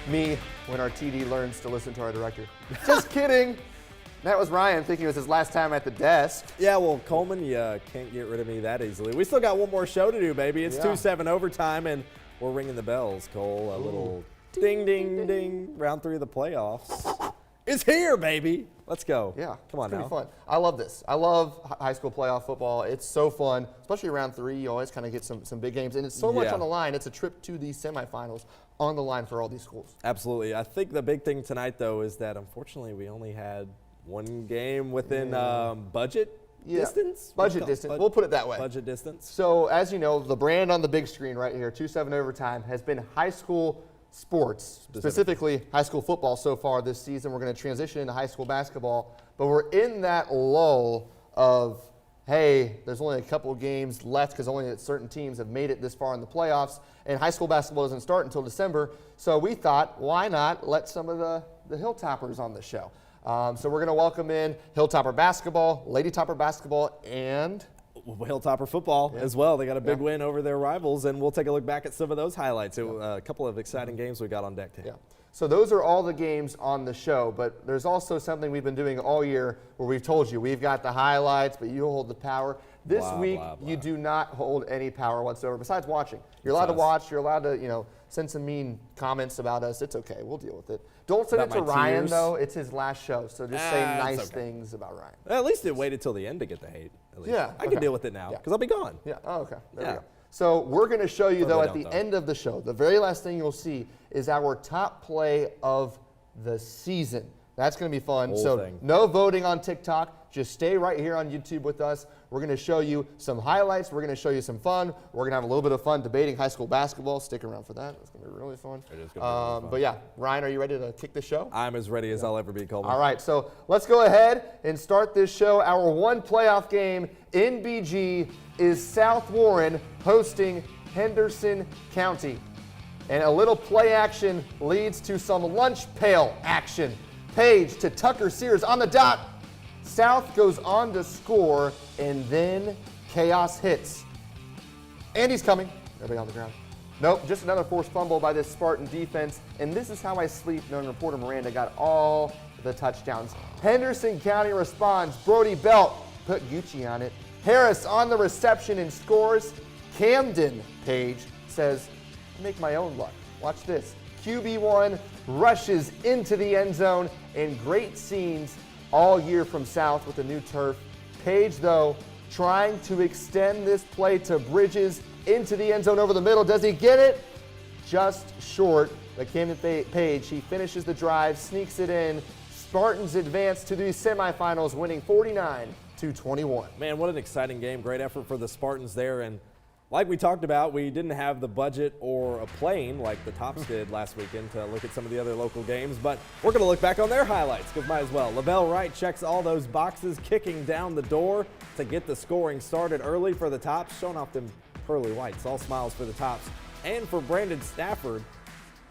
Me, when our TD learns to listen to our director. Just kidding. That was Ryan thinking it was his last time at the desk. Yeah, well, Coleman, you can't get rid of me that easily. We still got one more show to do, baby. It's 2-7 overtime, and we're ringing the bells, Cole. A little ding, ding, ding. Round 3 of the playoffs is here, baby. Let's go. Yeah. Come on now. It's fun. I love this. I love high school playoff football. It's so fun, especially round 3. You always kind of get some big games, and it's so much on the line. It's a trip to the semifinals on the line for all these schools. Absolutely. I think the big thing tonight, though, is that unfortunately we only had one game within budget distance? Budget distance. We'll put it that way. Budget distance. So, as you know, the brand on the big screen right here, 2-7 overtime, has been high school sports, specifically high school football so far this season. We're going to transition into high school basketball, but we're in that lull of, hey, there's only a couple of games left because only certain teams have made it this far in the playoffs, and high school basketball doesn't start until December. So we thought, why not let some of the Hilltoppers on the show? So we're going to welcome in Hilltopper basketball, Lady Topper basketball, and Hilltopper football as well. They got a big win over their rivals, and we'll take a look back at some of those highlights. A couple of exciting games we got on deck today. So those are all the games on the show, but there's also something we've been doing all year where we've told you we've got the highlights, but you hold the power. This week, you do not hold any power whatsoever besides watching. You're allowed to watch. You're allowed to, send some mean comments about us. It's okay. We'll deal with it. Don't send it to Ryan, though. It's his last show, so just say nice things about Ryan. At least it waited till the end to get the hate. At least. Yeah. I can deal with it now because I'll be gone. Yeah. Oh, okay. There we go. So we're going to show you, though, at the end of the show, the very last thing you'll see is our top play of the season. That's going to be fun. No voting on TikTok. Just stay right here on YouTube with us. We're going to show you some highlights. We're going to show you some fun. We're going to have a little bit of fun debating high school basketball. Stick around for that. It's going to be really fun. It is going to be really fun. But yeah, Ryan, are you ready to kick the show? I'm as ready as I'll ever be, Coleman. All right, so let's go ahead and start this show. Our one playoff game in BG is South Warren hosting Henderson County. And a little play action leads to some lunch pail action. Page to Tucker Sears on the dot. South goes on to score, and then chaos hits. Andy's coming. Everybody on the ground. Nope, just another forced fumble by this Spartan defense. And this is how I sleep, knowing reporter Miranda got all the touchdowns. Henderson County responds. Brody Belt put Gucci on it. Harris on the reception and scores. Camden Page says, make my own luck. Watch this. QB1 rushes into the end zone, and great scenes all year from South with the new turf. Page, though, trying to extend this play to Bridges into the end zone over the middle. Does he get it? Just short. But Camden Page, he finishes the drive, sneaks it in. Spartans advance to the semifinals, winning 49-21. Man, what an exciting game. Great effort for the Spartans there. And like we talked about, we didn't have the budget or a plane like the Tops did last weekend to look at some of the other local games, but we're going to look back on their highlights because might as well. Lavelle Wright checks all those boxes, kicking down the door to get the scoring started early for the Tops, showing off them pearly whites. All smiles for the Tops. And for Brandon Stafford,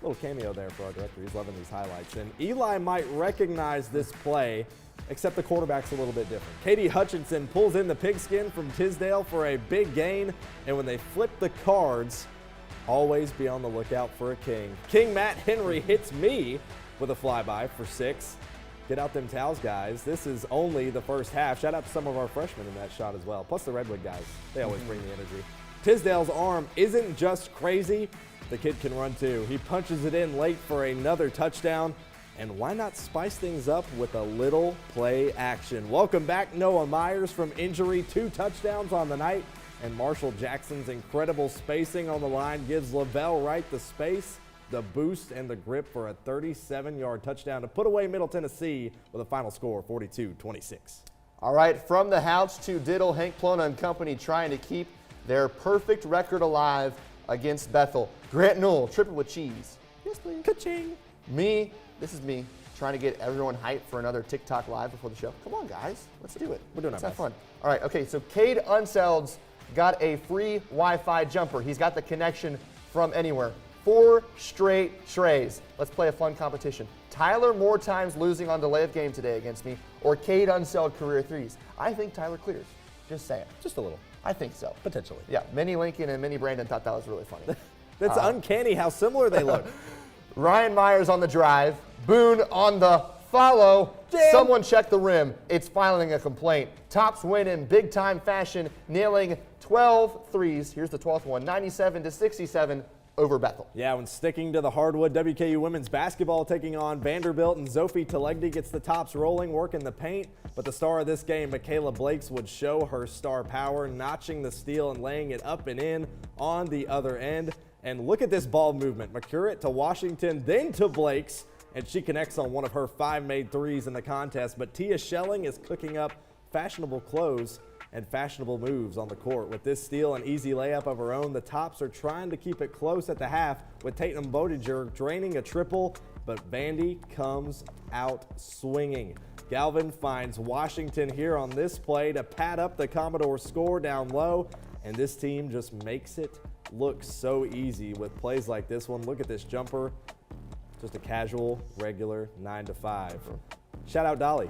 a little cameo there for our director. He's loving these highlights. And Eli might recognize this play, except the quarterback's a little bit different. Katie Hutchinson pulls in the pigskin from Tisdale for a big gain, and when they flip the cards, always be on the lookout for a king. King Matt Henry hits me with a flyby for 6. Get out them towels, guys. This is only the first half. Shout out to some of our freshmen in that shot as well, plus the Redwood guys. They always bring the energy. Tisdale's arm isn't just crazy. The kid can run too. He punches it in late for another touchdown. And why not spice things up with a little play action? Welcome back, Noah Myers from injury. 2 touchdowns on the night. And Marshall Jackson's incredible spacing on the line gives Lavelle Wright the space, the boost, and the grip for a 37-yard touchdown to put away Middle Tennessee with a final score 42-26. All right, from the house to Diddle, Hank Plona and company trying to keep their perfect record alive against Bethel. Grant Newell, triple with cheese. Yes, please. Ka-ching. This is me trying to get everyone hyped for another TikTok live before the show. Come on, guys. Let's do it. We're doing Let's our have best. fun. All right, okay, so Cade Unseld's got a free Wi-Fi jumper. He's got the connection from anywhere. 4 straight trays. Let's play a fun competition. Tyler more times losing on delay of game today against me, or Cade Unseld career 3s. I think Tyler clears. Just saying. Just a little. I think so. Potentially. Yeah, Minnie Lincoln and Minnie Brandon thought that was really funny. That's uncanny how similar they look. Ryan Myers on the drive. Boone on the follow. Jam. Someone check the rim. It's filing a complaint. Tops win in big-time fashion, nailing 12 threes. Here's the 12th one, 97-67 over Bethel. Yeah, when sticking to the hardwood, WKU women's basketball taking on Vanderbilt, and Zophie Telegny gets the Tops rolling, working the paint. But the star of this game, Michaela Blakes, would show her star power, notching the steal and laying it up and in on the other end. And look at this ball movement. McCurrett to Washington, then to Blakes, and she connects on one of her 5 made threes in the contest. But Tia Schelling is cooking up fashionable clothes and fashionable moves on the court. With this steal and easy layup of her own, the Tops are trying to keep it close at the half, with Tatum Bodiger draining a triple, but Vandy comes out swinging. Galvin finds Washington here on this play to pad up the Commodore score down low, and this team just makes it look so easy with plays like this one. Look at this jumper, just a casual, regular 9-to-5. Shout out Dolly.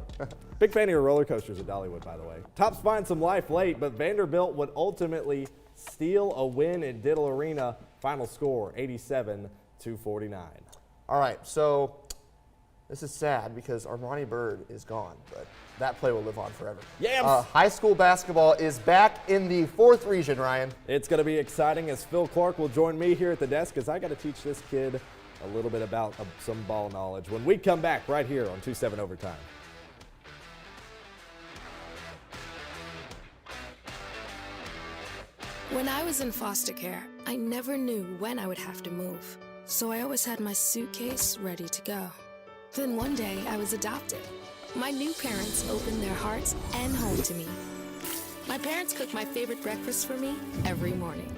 Big fan of your roller coasters at Dollywood, by the way. Tops find some life late, but Vanderbilt would ultimately steal a win in Diddle Arena. Final score, 87-49. All right, so this is sad because Armani Bird is gone, but that play will live on forever. Yams! High school basketball is back in the 4th region, Ryan. It's going to be exciting as Phil Clark will join me here at the desk because I got to teach this kid a little bit about some ball knowledge when we come back right here on 270 Overtime. When I was in foster care, I never knew when I would have to move, so I always had my suitcase ready to go. Then one day, I was adopted. My new parents opened their hearts and home to me. My parents cook my favorite breakfast for me every morning.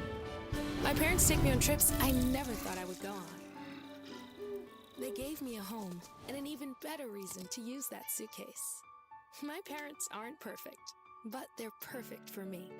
My parents take me on trips I never thought I would go on. They gave me a home and an even better reason to use that suitcase. My parents aren't perfect, but they're perfect for me.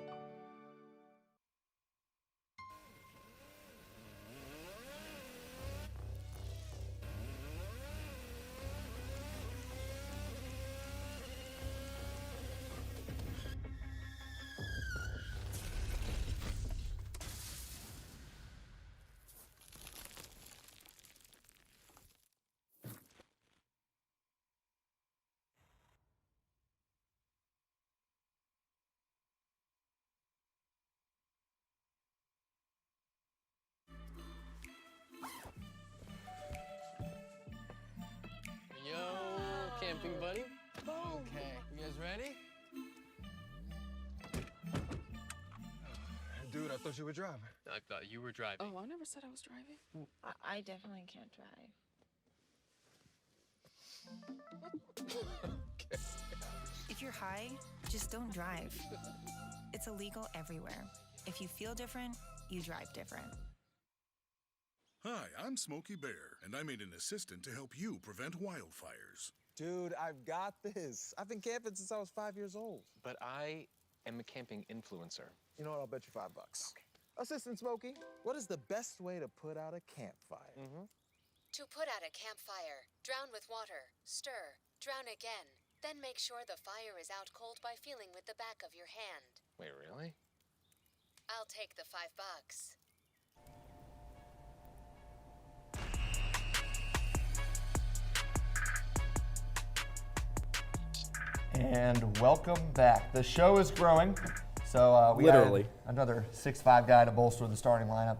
Camping buddy. Okay, you guys ready? Dude, I thought you were driving. I thought you were driving. Oh, I never said I was driving. I definitely can't drive. Okay. If you're high, just don't drive. It's illegal everywhere. If you feel different, you drive different. Hi, I'm Smokey Bear, and I made an assistant to help you prevent wildfires. Dude, I've got this. I've been camping since I was 5 years old. But I am a camping influencer. You know what? I'll bet you $5. Okay. Assistant Smokey, what is the best way to put out a campfire? To put out a campfire, drown with water, stir, drown again, then make sure the fire is out cold by feeling with the back of your hand. Wait, really? I'll take the $5. And welcome back. The show is growing, so we Literally. got another 6'5" guy to bolster the starting lineup.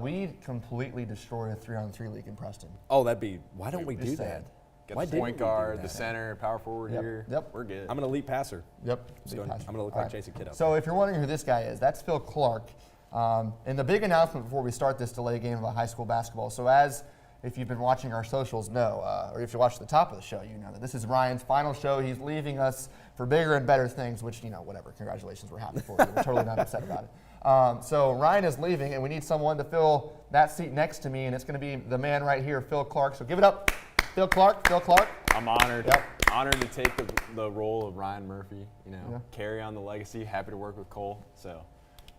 We completely destroyed a 3-on-3 league in Preston. Oh, why don't we do Just that? saying. Got Why the didn't point we do guard, that? the center, power forward here. Yep. We're good. I'm an elite passer. Yep. I'm going to look like Jason Kiddo. So if you're wondering who this guy is, that's Phil Clark. And the big announcement before we start this delay game of high school basketball. So if you've been watching our socials, or if you watched the top of the show, you know that this is Ryan's final show. He's leaving us for bigger and better things, which, whatever. Congratulations. We're happy for you. We're totally not upset about it. So Ryan is leaving, and we need someone to fill that seat next to me, and it's going to be the man right here, Phil Clark. So give it up, Phil Clark. Phil Clark. I'm honored. Yep. Honored to take the role of Ryan Murphy, carry on the legacy. Happy to work with Cole. So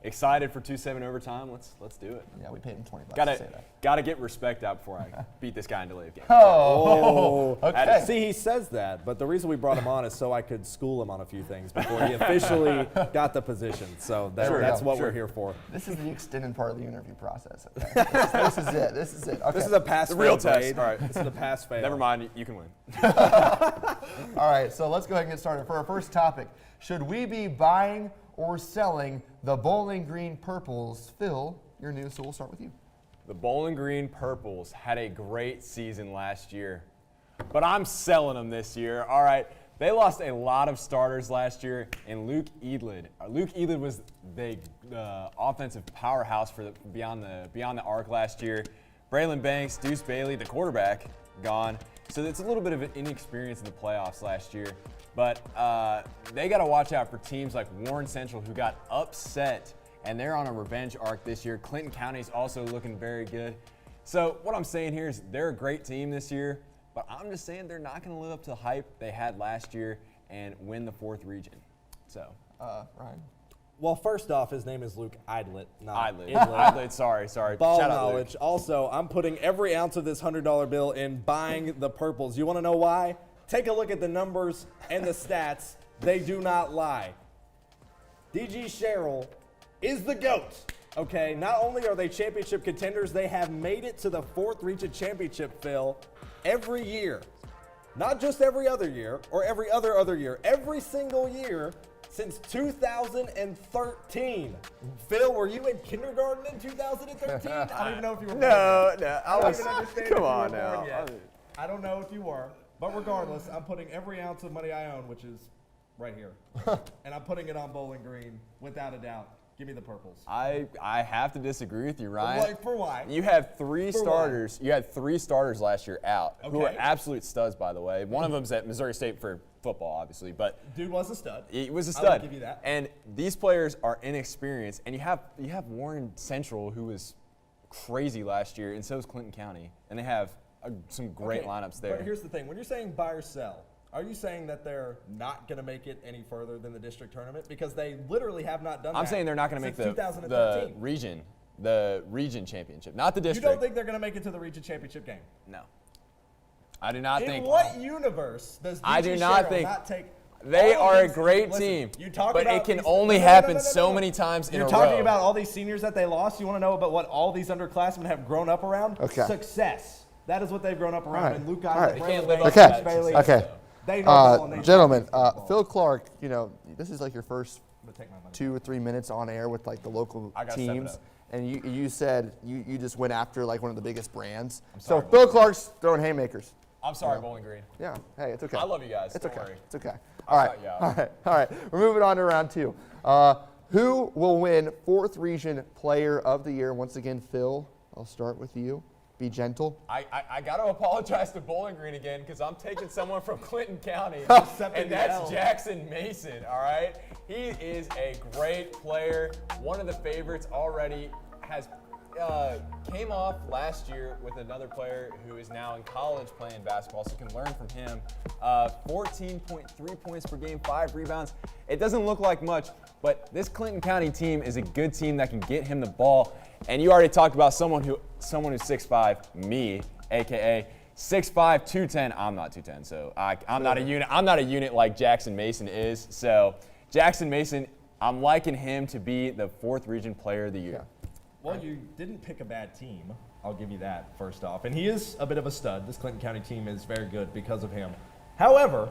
Excited for 270 overtime. Let's do it. Yeah, we paid him $20 to say that. Gotta get respect out before I beat this guy in delayed game. Oh, okay. See, he says that, but the reason we brought him on is so I could school him on a few things before he officially got the position. So that's what we're here for. This is the extended part of the interview process. Okay? This is it. This is it. Okay. This is a pass The real fail test. grade. All right. This is a pass fail. Never mind, you can win. All right, so let's go ahead and get started. For our first topic, should we be buying or selling the Bowling Green Purples? Phil, you're new, so we'll start with you. The Bowling Green Purples had a great season last year, but I'm selling them this year. All right, they lost a lot of starters last year, and Luke Edlid. Luke Edlid was the offensive powerhouse for beyond the arc last year. Braylon Banks, Deuce Bailey, the quarterback, gone. So it's a little bit of an inexperience in the playoffs last year. But they got to watch out for teams like Warren Central, who got upset, and they're on a revenge arc this year. Clinton County's also looking very good. So what I'm saying here is they're a great team this year, but I'm just saying they're not going to live up to the hype they had last year and win the 4th region. So, Ryan. Well, first off, his name is Luke Idlet, not Idlet. Idlet. Idlet, sorry. Ball Shout out, knowledge. Luke. Also, I'm putting every ounce of this $100 bill in buying the Purples. You want to know why? Take a look at the numbers and the stats. They do not lie. DG Sherrill is the GOAT. Okay, not only are they championship contenders, they have made it to the 4th region championship, Phil, every year. Not just every other year or every other year. Every single year since 2013. Phil, were you in kindergarten in 2013? I don't even know if you were born yet. No, I don't even understand if you were born now. yet. I don't know if you were. But regardless, I'm putting every ounce of money I own, which is right here, and I'm putting it on Bowling Green without a doubt. Give me the Purples. I have to disagree with you, Ryan. For why? You had three starters. You had 3 starters last year out, who were Okay. absolute studs, by the way. One of them's at Missouri State for football, obviously, but Dude was a stud. he was a I stud. will give you that. And these players are inexperienced, and you have Warren Central, who was crazy last year, and so is Clinton County, and they have some great lineups there. But here's the thing: when you're saying buy or sell, are you saying that they're not going to make it any further than the district tournament because they literally have not done that? I'm saying they're not going to make since the region championship, not the district. You don't think they're going to make it to the region championship game? No. I do not In think. what universe does DG I do not Sherrill think not take? They all of are a these- great listen, team, you talk but about it can these- only no, happen no. so many times in a row. You're talking about all these seniors that they lost. You want to know about what all these underclassmen have grown up around? Okay. Success. That is what they've grown up around. All right. And Luke All Idlet, right. They can't live Braylon up Banks, to that Bailey, success, Okay. They know ball and they Gentlemen, know football. Phil Clark, this is like your first I'm gonna take my money. 2 or 3 minutes on air with like the local I gotta step it teams, up. and you said you just went after like one of the biggest brands. sorry, So Phil Clark's throwing haymakers. I'm sorry, Bowling Green. Yeah, hey, it's okay. I love you guys. It's Don't okay. worry. It's okay. All right. cut you out. All right. We're moving on to round 2. Who will win 4th Region Player of the Year? Once again, Phil, I'll start with you. Be gentle. I got to apologize to Bowling Green again because I'm taking someone from Clinton County, Accepting and the that's L. Jackson Mason, all right? He is a great player, one of the favorites already, has came off last year with another player who is now in college playing basketball, so you can learn from him. 14.3 points per game, 5 rebounds. It doesn't look like much, but this Clinton County team is a good team that can get him the ball. And you already talked about someone who's 6'5", me, aka 6'5", 210. I'm not 210, so I'm not a unit. I'm not a unit like Jackson Mason is. So Jackson Mason, I'm liking him to be the 4th Region Player of the Year. Well, you didn't pick a bad team. I'll give you that first off. And he is a bit of a stud. This Clinton County team is very good because of him. However,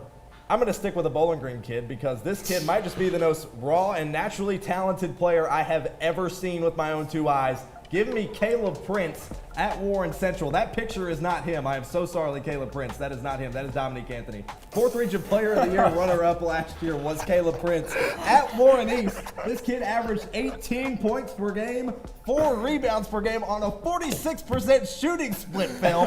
I'm going to stick with a Bowling Green kid because this kid might just be the most raw and naturally talented player I have ever seen with my own 2 eyes. Give me Caleb Prince at Warren Central. That picture is not him. I am so sorry, Caleb Prince. That is not him. That is Dominique Anthony. 4th Region Player of the Year runner-up last year was Caleb Prince. At Warren East, this kid averaged 18 points per game, 4 rebounds per game on a 46% shooting split, Phil.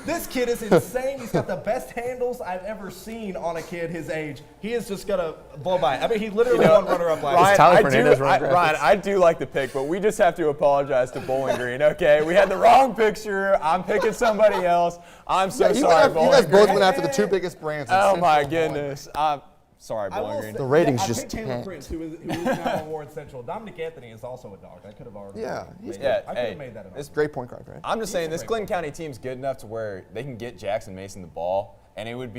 This kid is insane. He's got the best handles I've ever seen on a kid his age. He is just going to blow by. I mean, he literally won runner-up last year. Ryan, I do like the pick, but we just have to apologize to Bowling Green, okay? We had the wrong picture. I'm picking somebody else. I'm so sorry, Bowling You guys both Green. went after the 2 biggest brands. Oh, my Central and goodness. I'm Sorry, I will Bowling say- Green. The ratings I just picked Taylor tanked. Prince, who is now on Warren Central. Dominic Anthony is also a dog. I could have already. Yeah, he's made good. that. I could Hey, have made that. this- Great point guard, right? I'm just saying a this great Clinton County team's good enough to where they can get Jackson Mason the ball, and it would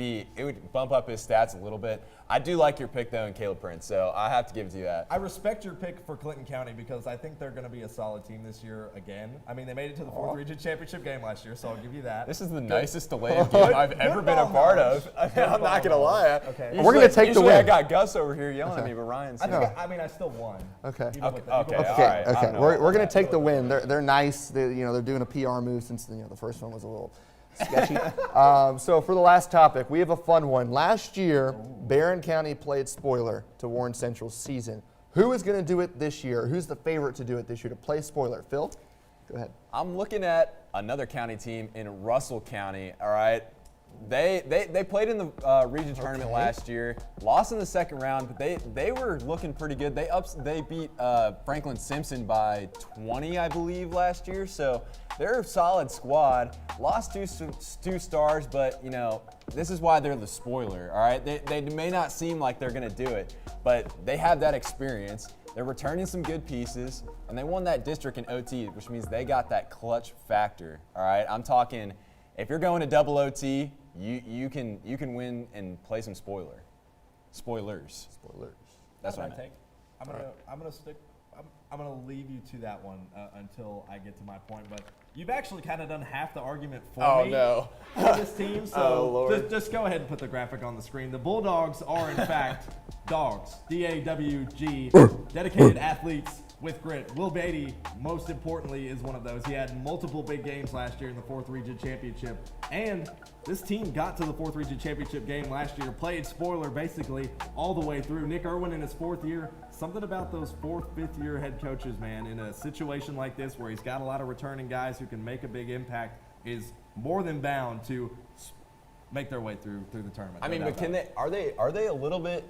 bump up his stats a little bit. I do like your pick though in Caleb Prince, so I have to give it to you that. I respect your pick for Clinton County because I think they're going to be a solid team this year again. I mean, they made it to the 4th Region Championship game last year, so I'll give you that. This is the nicest delayed game I've ever been a part of. I'm not gonna lie. Okay. Usually- We're gonna take the usually I win. got Gus over here yelling at me, but Ryan's. I still won. Okay. Even with the- Okay. even with All the- right. I Okay, don't know we're about gonna that. take the win. They're nice. They're doing a PR move since the first one was a little sketchy. So for the last topic, we have a fun one. Last year, Barron County played spoiler to Warren Central's season. Who is going to do it this year? Who's the favorite to do it this year to play spoiler? Phil, go ahead. I'm looking at another county team in Russell County. All right, they played in the region tournament last year, lost in the second round, but they were looking pretty good. They beat Franklin Simpson by 20, I believe, last year. So they're a solid squad. Lost two stars, but this is why they're the spoiler. All right, they may not seem like they're gonna do it, but they have that experience. They're returning some good pieces, and they won that district in OT, which means they got that clutch factor. All right, I'm talking. If you're going to double OT, you can win and play some spoilers. That's what I take. I'm gonna stick. I'm gonna leave you to that one until I get to my point. But you've actually kind of done half the argument for me no. for this team. So Oh, Lord. just go ahead and put the graphic on the screen. The Bulldogs are in fact dogs. DAWG, dedicated athletes with grit. Will Beatty, most importantly, is one of those. He had multiple big games last year in the 4th Region Championship. And this team got to the 4th Region Championship game last year, played spoiler basically all the way through. Nick Irwin in his 4th year. Something about those 4th, 5th year head coaches, man, in a situation like this where he's got a lot of returning guys who can make a big impact, is more than bound to make their way through the tournament. I mean, No but doubt can about it. are they a little bit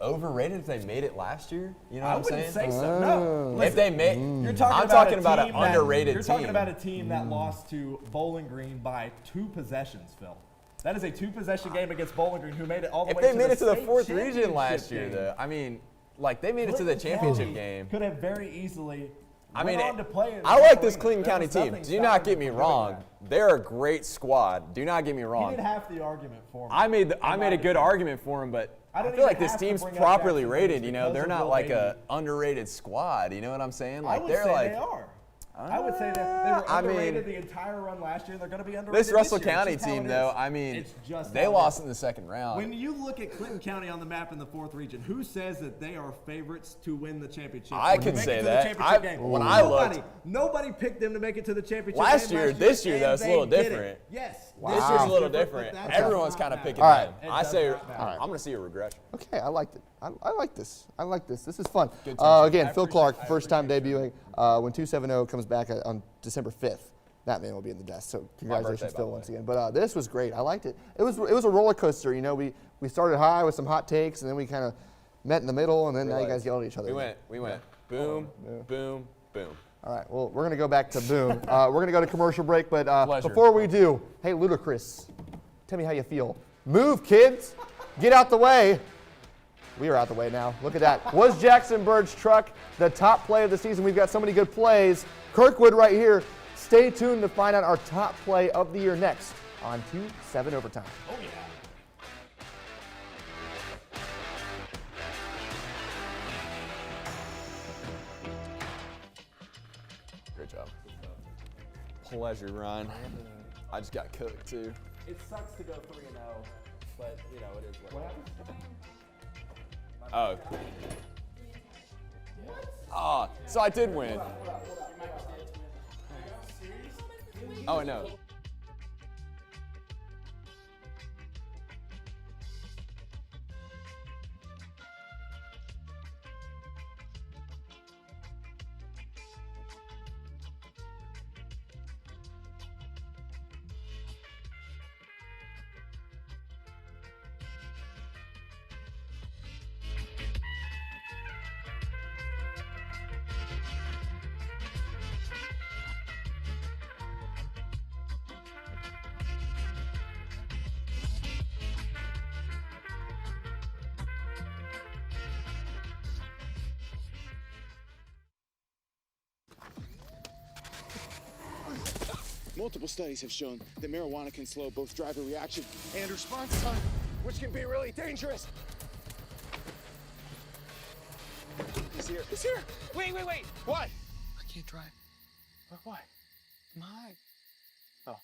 overrated if they made it last year? You know what I I'm wouldn't saying? say so. No. If Listen, they made, You're talking I'm about talking a about an team that- underrated You're team. talking about a team that lost to Bowling Green by 2 possessions, Phil. That is a 2-possession game against Bowling Green, who made it all the If way they to made it to the state 4th region championship last year, game. though, I mean, like they made it to the Clinton championship County game. Could have very easily. I mean, went on to play in I the like this arena. Clinton There County was team. nothing Do not stopping get me them from doing wrong. that. They're a great squad. Do not get me You wrong. did half the argument for me. I made in my a good defense. argument for him, but I I don't feel like even this have to team's bring up properly Jackson rated. Woods You know, because they're of not Will like Beatty. a underrated squad. You know what I'm saying? Like I would they're say like. they are. I would say that they were I mean, underrated the entire run last year. They're going to be underrated This Russell year. It's County just how team, it though, is. I mean, It's just they how it lost is. in the second round. When you look at Clinton County on the map in the 4th region, who says that they are favorites to win the championship? I or to can make say it to that. The championship game? When I looked- Nobody picked them to make it to the championship Last game year, this year, and though, it's a they little did it. different. Yes. This year's a little but different. that Everyone's does kind not of picking All them. right. I It say, does not matter. I'm going to see a regression. Okay, I liked it. I like this. I like this. This is fun. Good team. Again, Phil Clark, first time debuting. When 270 comes back on December 5th, that man will be in the desk. So congratulations, birthday, by Phil, the once way. again. But this was great. I liked it. It was a roller coaster. You know, we started high with some hot takes, and then we kind of met in the middle, and then now you guys yelled at each other. We went boom, boom, boom. All right, well, we're going to go back to boom. We're going to go to commercial break, but Pleasure. before we do, hey, Ludacris, tell me how you feel. Move, kids. Get out the way. We are out the way now. Look at that. Was Jackson Bird's truck the top play of the season? We've got so many good plays. Kirkwood right here. Stay tuned to find out our top play of the year next on 2-7 Overtime. Oh, yeah. Great job. Pleasure, Ryan. I just got cooked, too. It sucks to go 3-0, but, you know, it is what it is. Oh. Oh, so I did win. Oh, no. Multiple studies have shown that marijuana can slow both driver reaction and response time, which can be really dangerous. He's here. He's here. Wait. What? I can't drive. Why? I'm high. Oh.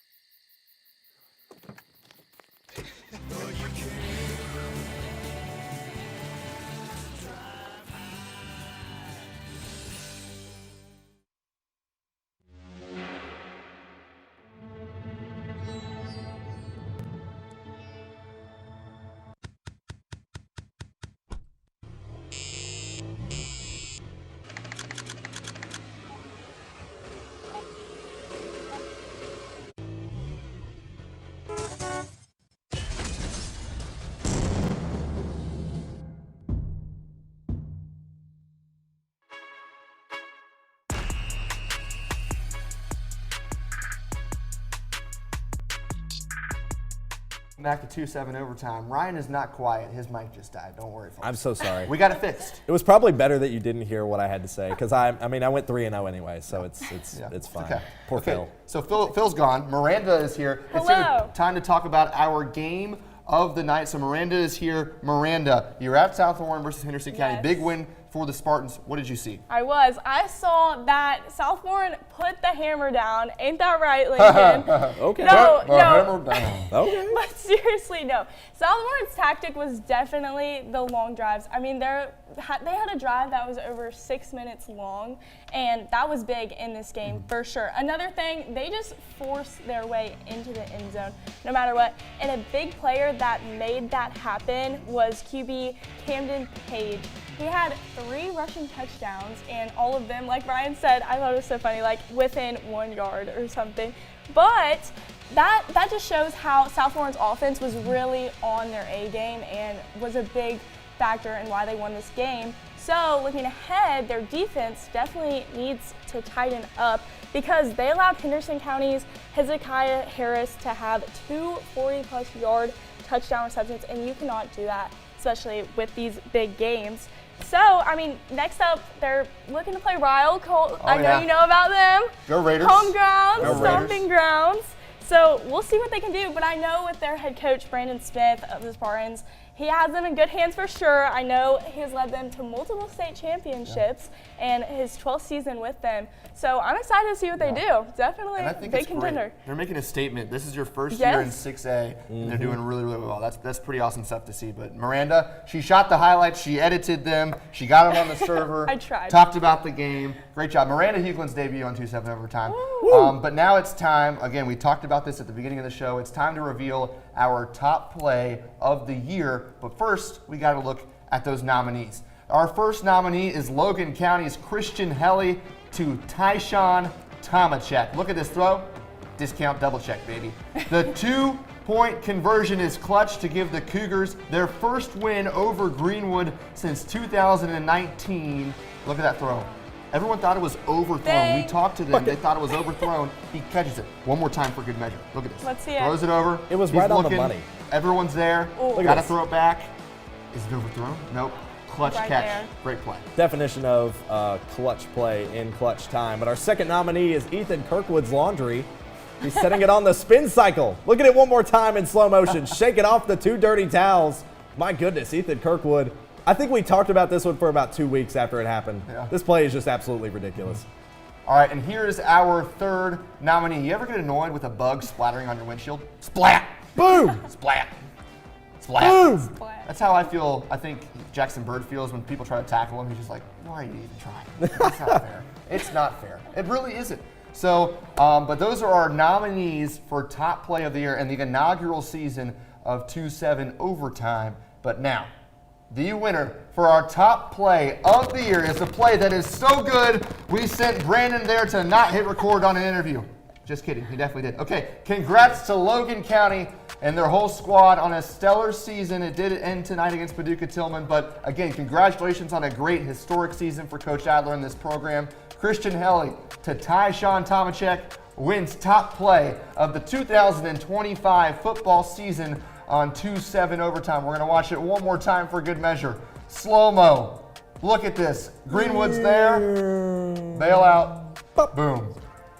Back to 2-7 overtime. Ryan is not quiet. His mic just died. Don't worry, folks. I'm so sorry. We got it fixed. It was probably better that you didn't hear what I had to say because I went 3-0 anyway, so it's fine. Okay. Poor okay. Phil. So Phil's gone. Miranda is here. Hello. It's time to talk about our game of the night. So Miranda is here. Miranda, you're at South Warren versus Henderson County. Yes. Big win for the Spartans. What did you see? I saw that South Warren put the hammer down. Ain't that right, Lincoln? Okay. No. Hammer down. Okay. But seriously, no. South Warren's tactic was definitely the long drives. I mean, they had a drive that was over 6 minutes long, and that was big in this game for sure. Another thing, they just forced their way into the end zone no matter what. And a big player that made that happen was QB Camden Page. He had 3 rushing touchdowns, and all of them, like Ryan said, I thought it was so funny, like within 1 yard or something. But that just shows how South Warren's offense was really on their A game and was a big factor in why they won this game. So looking ahead, their defense definitely needs to tighten up because they allowed Henderson County's Hezekiah Harris to have 2 40-plus yard touchdown receptions, and you cannot do that, especially with these big games. So, I mean, next up, they're looking to play Ryle. I know you know about them. Go Raiders. Home grounds, Go stomping Raiders. grounds. So we'll see what they can do. But I know with their head coach, Brandon Smith of the Spartans, he has them in good hands for sure. I know he has led them to multiple state championships and his 12th season with them. So I'm excited to see what they do. Definitely And I think big it's contender. great. They're making a statement. This is your first year in Yes. 6A, and they're doing really, really well. That's pretty awesome stuff to see. But Miranda, she shot the highlights. She edited them. She got them on the server. I tried. Talked about the game. Great job. Miranda Hughlin's debut on 2-7 overtime. But now it's time. Again, we talked about this at the beginning of the show. It's time to reveal our top play of the year. But first, we got to look at those nominees. Our first nominee is Logan County's Christian Helly to Tyshawn Tomachek. Look at this throw. Discount double check, baby. The 2-point conversion is clutch to give the Cougars their first win over Greenwood since 2019. Look at that throw. Everyone thought it was overthrown. We talked to them. They thought it was overthrown. He catches it. One more time for good measure. Look at this. Let's see it. Throws it over. It was He's right on the looking. money. Everyone's there. Look at Got to this. throw it back. Is it overthrown? Nope. Clutch Right catch. there. Great play. Definition of clutch play in clutch time. But our second nominee is Ethan Kirkwood's Laundry. He's setting it on the spin cycle. Look at it one more time in slow motion. Shake it off the 2 dirty towels. My goodness, Ethan Kirkwood. I think we talked about this one for about 2 weeks after it happened. Yeah. This play is just absolutely ridiculous. All right, and here's our third nominee. You ever get annoyed with a bug splattering on your windshield? Splat! Boom! Splat! Splat! Boom! Splat. That's how I feel, I think Jackson Bird feels when people try to tackle him. He's just like, why are you even trying? That's not fair. It's not fair. It really isn't. So, but those are our nominees for top play of the year and the inaugural season of 2-7 overtime. But now, the winner for our top play of the year is a play that is so good, we sent Brandon there to not hit record on an interview. Just kidding, he definitely did. Okay, congrats to Logan County and their whole squad on a stellar season. It did end tonight against Paducah Tillman, but again, congratulations on a great historic season for Coach Adler in this program. Christian Helly to Tyshawn Tomachek wins top play of the 2025 football season on 2-7 overtime. We're going to watch it one more time for good measure. Slow-mo. Look at this. Greenwood's there. Bail out. Boom.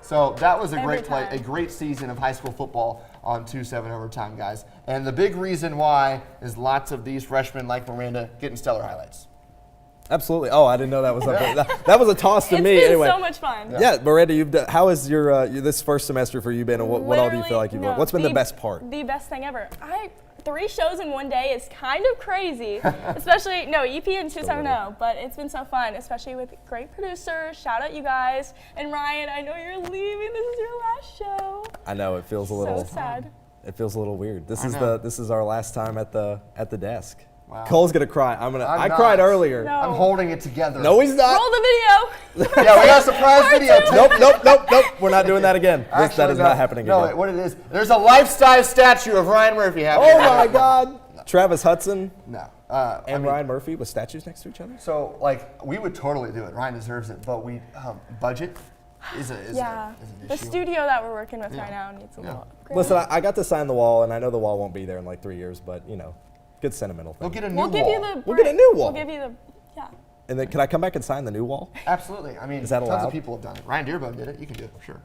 So that was a Every great play, time. a great season of high school football on 2-7 overtime, guys. And the big reason why is lots of these freshmen like Miranda getting stellar highlights. Absolutely. Oh, I didn't know that was up there. That was a toss to me. It's been Anyway. so much fun. Yeah, Miranda, how has your this first semester for you been, and what all do you feel like you've learned? What's been the best part? The best thing ever. 3 shows in one day is kind of crazy, especially, EP and 270, but it's been so fun, especially with great producers. Shout out you guys. And Ryan, I know you're leaving. This is your last show. I know it feels a little sad. It feels a little weird. This is our last time at the desk. Wow. Cole's gonna cry. I cried earlier. No. I'm holding it together. No, he's not. Roll the video. Yeah, we got a surprise video. Nope. We're not doing that again. That is not happening again. No, what it is, there's a life-size statue of Ryan Murphy happening. Oh my God. Travis Hudson No. Ryan Murphy with statues next to each other? So, we would totally do it. Ryan deserves it, but budget is an issue. The studio that we're working with right now needs a little upgrade. Listen, I got to sign the wall, and I know the wall won't be there in like 3 years, but good sentimental thing. We'll get a new We'll give you wall. the We'll get a new wall. We'll give you the, And then can I come back and sign the new wall? Absolutely. I mean, Is that tons allowed? of people have done it. Ryan Dearborn did it. You can do it for sure.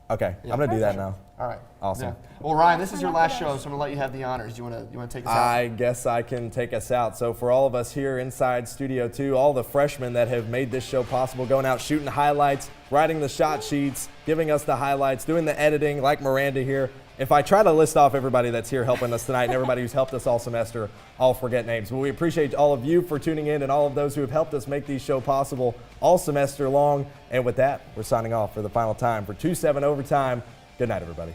Okay, I'm gonna do that now. All right. Awesome. Yeah. Well, Ryan, this is your last show, so I'm gonna let you have the honors. You wanna take us out? I guess I can take us out. So for all of us here inside Studio 2, all the freshmen that have made this show possible, going out shooting highlights, writing the shot sheets, giving us the highlights, doing the editing like Miranda here. If I try to list off everybody that's here helping us tonight and everybody who's helped us all semester, I'll forget names. But we appreciate all of you for tuning in and all of those who have helped us make these shows possible all semester long. And with that, we're signing off for the final time for 2-7 overtime. Good night, everybody.